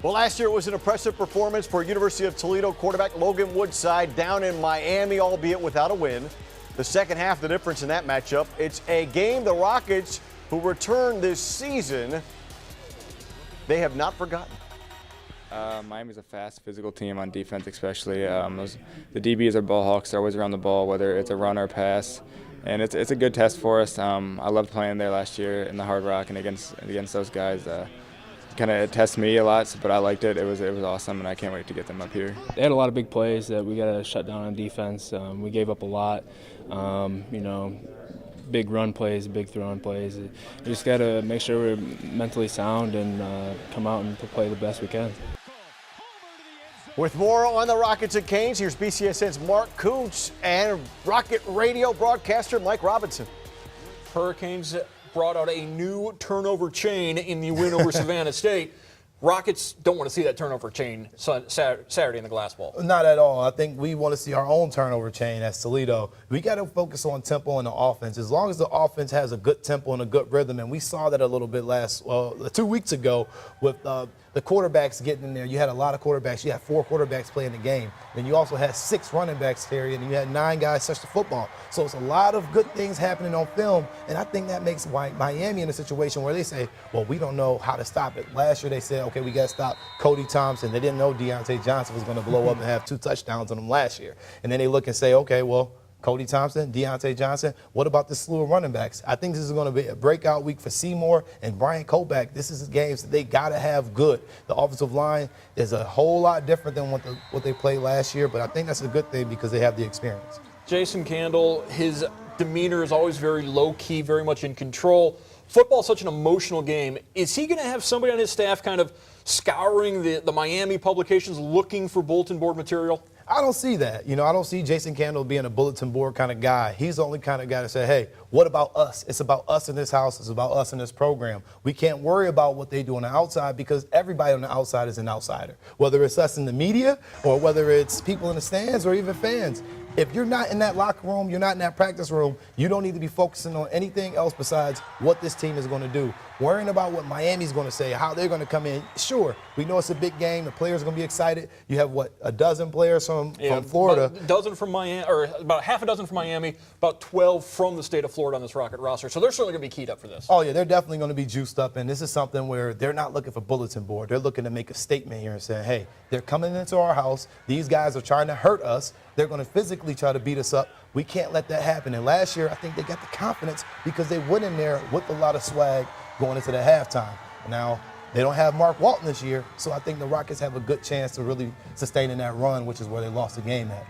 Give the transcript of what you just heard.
Well, last year it was an impressive performance for University of Toledo quarterback Logan Woodside down in Miami, albeit without a win. The second half, the difference in that matchup, it's a game the Rockets, who returned this season, they have not forgotten. Miami's a fast, physical team on defense especially. The DBs are ball hawks. They're always around the ball, whether it's a run or a pass. And it's a good test for us. I loved playing there last year in the Hard Rock and against those guys. Kind of tests me a lot, but I liked it. It was awesome, and I can't wait to get them up here. They had a lot of big plays that we got to shut down on defense. We gave up a lot. Big run plays, big throwing plays. You just got to make sure we're mentally sound and come out and play the best we can. With more on the Rockets and Canes, here's BCSN's Mark Kuntz and Rocket Radio broadcaster Mike Robinson. Hurricanes brought out a new turnover chain in the win over Savannah State. Rockets don't want to see that turnover chain Saturday in the Glass Bowl. Not at all. I think we want to see our own turnover chain as Toledo. We got to focus on tempo and the offense. As long as the offense has a good tempo and a good rhythm, and we saw that a little bit 2 weeks ago with the quarterbacks getting in there. You had a lot of quarterbacks. You had 4 quarterbacks playing the game. Then you also had 6 running backs carrying, and you had 9 guys touch the football. So it's a lot of good things happening on film, and I think that makes Miami in a situation where they say, well, we don't know how to stop it. Last year they said, okay, we got to stop Cody Thompson. They didn't know Deontay Johnson was going to blow up and have 2 touchdowns on him last year. And then they look and say, okay, well, Cody Thompson, Deontay Johnson, what about this slew of running backs? I think this is going to be a breakout week for Seymour and Brian Koback. This is games that they got to have good. The offensive line is a whole lot different than what they played last year, but I think that's a good thing because they have the experience. Jason Candle, his demeanor is always very low-key, very much in control. Football's such an emotional game. Is he going to have somebody on his staff kind of scouring the Miami publications looking for bulletin board material? I don't see that. I don't see Jason Candle being a bulletin board kind of guy. He's the only kind of guy to say, hey, what about us? It's about us in this house. It's about us in this program. We can't worry about what they do on the outside because everybody on the outside is an outsider, whether it's us in the media or whether it's people in the stands or even fans. If you're not in that locker room, you're not in that practice room, you don't need to be focusing on anything else besides what this team is going to do. Worrying about what Miami's going to say, how they're going to come in. Sure, we know it's a big game. The players are going to be excited. You have, a dozen players from Florida. About a dozen from Miami, or about half a dozen from Miami, about 12 from the state of Florida on this Rocket roster. So they're certainly going to be keyed up for this. Oh, yeah, they're definitely going to be juiced up. And this is something where they're not looking for bulletin board. They're looking to make a statement here and say, hey, they're coming into our house. These guys are trying to hurt us. They're going to physically try to beat us up. We can't let that happen. And last year, I think they got the confidence because they went in there with a lot of swag going into the halftime. Now, they don't have Mark Walton this year, so I think the Rockets have a good chance to really sustain in that run, which is where they lost the game at.